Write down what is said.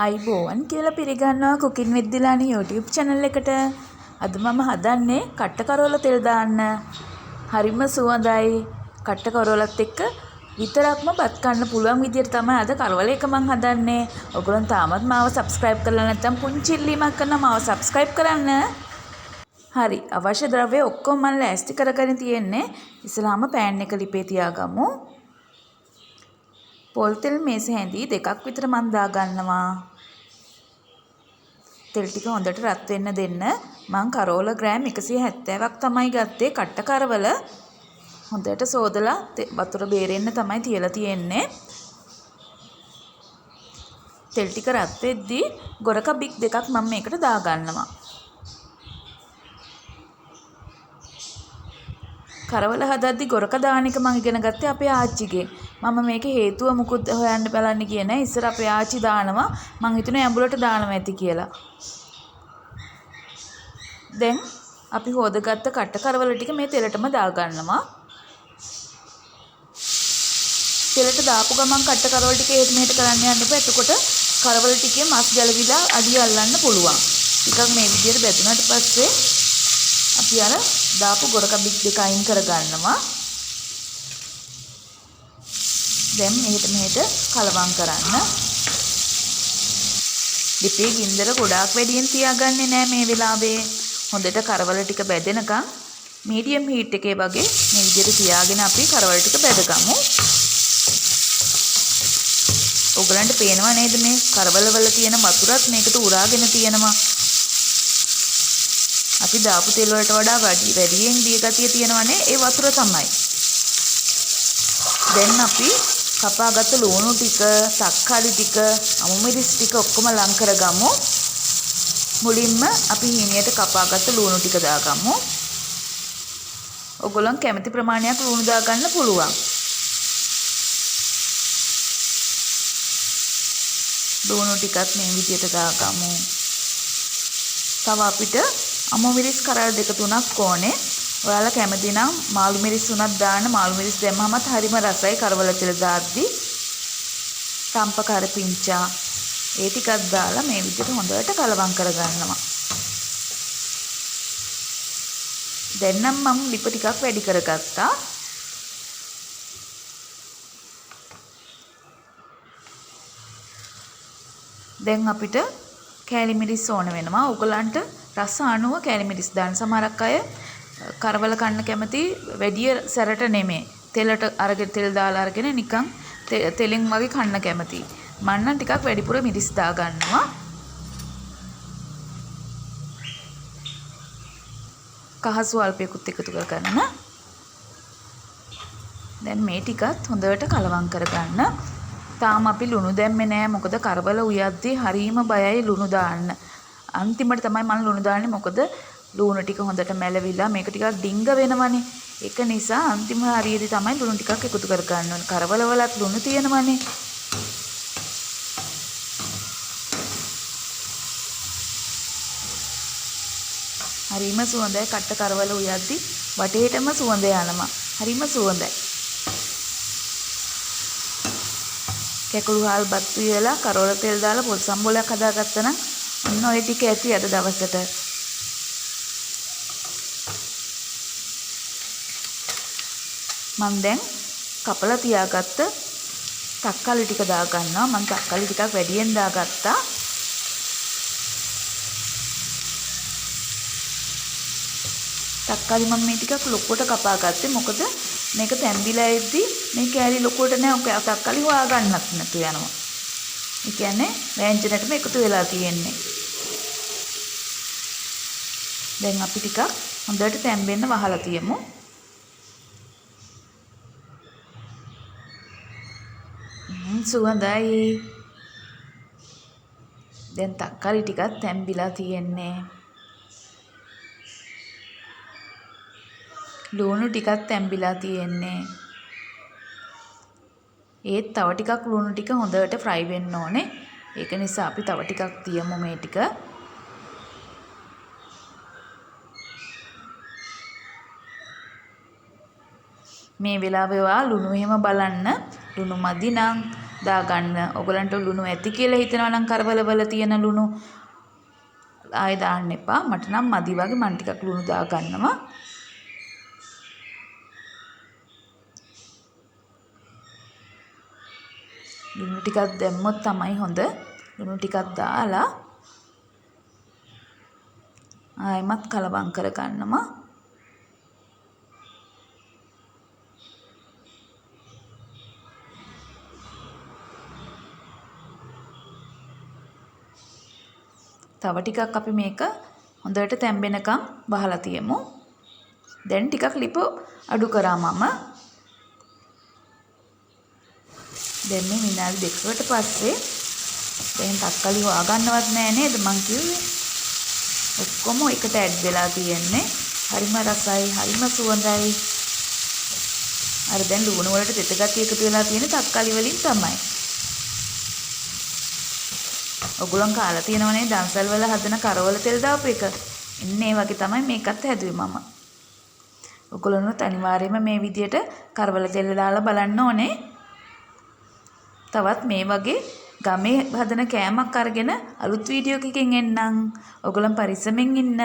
අයිබෝවන් කියලා පිළිගන්නවා cooking with Dilani YouTube channel එකට. අද මම හදන්නේ කට්ට කරවල තෙල් දාන්න. හරිම සුවඳයි. කට්ට කරවලත් එක්ක විතරක්ම බත් කන්න පුළුවන් විදියට තමයි අද කරවල එක මම හදන්නේ. ඔයගොල්ලෝ තාමත් මාව subscribe කරලා නැත්නම් පුංචි ඉල්ලීමක් කරනවා මාව subscribe කරන්න. හරි අවශ්‍ය ද්‍රව්‍ය ඔක්කොම මම ලෑස්ති කරගෙන තියෙන්නේ. ඉස්සලාම pan එක ලිපේ තියාගමු. පොල් තෙල් මේස හැඳි දෙකක් විතර මම දා ගන්නවා. තෙල් ටික හොඳට රත් වෙන්න දෙන්න. මම කරවල ග්‍රෑම් 170ක් තමයි ගත්තේ කට්ට කරවල. හොඳට සෝදලා වතුර බේරෙන්න තමයි තියලා තියෙන්නේ. තෙල් ටික රත් වෙද්දී ගොරක බික් දෙකක් මම මේකට දා ගන්නවා. කරවල හදද්දි ගොරක දාන එක මම ඉගෙන ගත්තේ අපේ ආච්චිගෙන්. මම මේකේ හේතුව මුකුත් හොයන්න බලන්න ගියේ නෑ. ඉස්සර අපේ ආච්චි දානවා. මං හිතුනේ ඇඹුලට දානවා ඇති කියලා. දැන් අපි හොදගත්ත කට්ට කරවල ටික මේ තෙලටම දා ගන්නවා. තෙලට දාපු ගමන් කට්ට කරවල ටික එහෙට මෙහෙට කරන්න යන්න එපා. එතකොට කරවල ටිකේ මස් ගැලවිලා අඩිය අල්ලන්න පුළුවන්. ටිකක් මේ විදිහට බැදුනට පස්සේ අපි අර දාපු ගොරක බික් දෙක අයින් කර ගන්නවා. දැන් මෙහෙට මෙහෙට කලවම් කරන්න. ලිපේ ගින්දර ගොඩාක් වැඩියෙන් තියාගන්නේ නෑ මේ වෙලාවේ. හොඳට කරවල ටික බැදෙනකන් මීඩියම් හීට් එකේ වගේ මේ විදිහට තියාගෙන අපි කරවල ටික බැදගමු. ඔයගලන්ට පේනව නේද මේ කරවල වල තියෙන වතුරත් මේකට උරාගෙන තියෙනවා. අපි දාපු තෙල් වලට වඩා වැඩියෙන් දිය ගතිය තියෙනවනේ ඒ වතුර තමයි. දැන් අපි කපාගත්ත ලුණු ටික, තක්කාලි ටික, අමු මිරිස් ටික ඔක්කොම ලං කරගමු. මුලින්ම අපි හීනියට කපාගත්ත ලුණු ටික දාගමු. ඔයගොල්ලන් කැමති ප්‍රමාණයක් ලුණු දාගන්න පුළුවන්. ලුණු ටිකත් මේ විදිහට දාගමු. තව අපිට අමු මිරිස් කරල් දෙක තුනක් ඕනේ. ඔයාලා කැමති නම් මාළු මිරිස් උනත් දාන්න. මාළු මිරිස් දැම්මමත් හරිම රසයි කරවල තෙල දාද්දි. තම්ප කරපිංචා ඒ ටිකක් දාලා මේ විදිහට හොඳට කලවම් කරගන්නවා. දැන් නම් මම ලිප ටිකක් වැඩි කරගත්තා. දැන් අපිට කෑලි මිරිස් ඕන වෙනවා. ඔයගලන්ට රස අනුව කෑලි මිරිස් දාන්න. සමහරක් අය කරවල කන්න කැමති වැඩි සැරට නෙමෙයි. තෙලට අරගෙන තෙල් දාලා අරගෙන නිකන් තෙලෙන් වගේ කන්න කැමති. මම නම් ටිකක් වැඩිපුර මිරිස් දා ගන්නවා. කහ ස්වල්පයකුත් එකතු කරගන්න. දැන් මේ ටිකත් හොඳට කලවම් කරගන්න. තාම අපි ලුණු දැම්මේ නෑ. මොකද කරවල උයද්දී හරීම බයයි ලුණු දාන්න. අන්තිමට තමයි මම ලුණු දාන්නේ. මොකද ලුණු ටික හොඳට මැලවිලා මේක ටිකක් ඩිංග වෙනවනේ. ඒක නිසා අන්තිම හරියේදී තමයි ලුණු ටිකක් එකතු කර ගන්න ඕනේ. කරවල වලත් ලුණු තියෙනවනේ. හරිම සුවඳයි කට්ට කරවල උයද්දි වටේටම සුවඳ යනවා. හරිම සුවඳයි. කැකුළු හාල් බත් වියලා කරවල තෙල් දාලා පොල් සම්බෝලයක් හදාගත්තා නම් ඔන්න ඔය ටික ඇති අද දවසට. මම දැන් කපලා තියාගත්ත තක්කාලි ටික දා ගන්නවා. මම තක්කාලි ටිකක් වැඩියෙන් දාගත්තා. තක්කාලි මම මේ ටිකක් ලොකුවට කපා ගත්තේ. මොකද මේක තැඹිලා එද්දී මේ කෑලි ලොකුවට නෑ. තක්කාලි හොයා ගන්නත් නැතු යනවා. ඒ කියන්නේ වෑංජනයටම එකතු වෙලා තියෙන්නේ. දැන් අපි ටිකක් හොඳට තැම්බෙන්න වහලා තියමු. සුවඳයි. දැන් තක්කාලි ටිකක් තැම්බිලා තියෙන්නේ. ලුණු ටිකක් තැම්බිලා තියෙන්නේ. ඒත් තව ටිකක් ලුණු ටික හොඳට ෆ්‍රයි වෙන්න ඕනේ. ඒක නිසා අපි තව ටිකක් තියමු මේ ටික. මේ වෙලාවේ ඔයා ලුණු එහෙම බලන්න. ලුණු මදි නම් දාගන්න. ඔයගලන්ට ලුණු ඇති කියලා හිතනවා නම් කරවල වල තියෙන ලුණු ආයෙ දාන්න එපා. මට නම් මදි වගේ මම ටිකක් ලුණු දාගන්නවා. ලුණු ටිකක් දැම්මොත් තමයි හොඳ. ලුණු ටිකක් දාලා ආයෙමත් කලවම් කරගන්නවා. තව ටිකක් අපි මේක හොඳට තැම්බෙනකම් බහලා තියමු. දැන් ටිකක් ලිප අඩු කරා මම. දැන් මේ විනාඩි දෙකකට පස්සේ දැන් තක්කලි හොයාගන්නවත් නෑ නේද මං කිව්වේ. ඔක්කොම එකට ඇඩ් වෙලා තියෙන්නේ. හරිම රසයි, හරිම සුවඳයි. අර දැන් ලුණු වලට තෙත ගතිය එකතු වෙලා තියෙන තක්කලි වලින් තමයි. ඔගොල්ලන් කාලා තියෙනවනේ දන්සල් වල හදන කරවල තෙල් දාපු එක. ඉන්නේ ඒ වගේ තමයි මේකත් හැදුවේ මම. ඔගොල්ලන්වත් අනිවාර්යයෙන්ම මේ විදියට කරවල තෙල් දාලා බලන්න ඕනේ. තවත් මේ වගේ ගමේ හදන කෑමක් අරගෙන අලුත් වීඩියෝ එකකින් එන්නම්. ඔයගොල්ලන් පරිස්සමෙන් ඉන්න.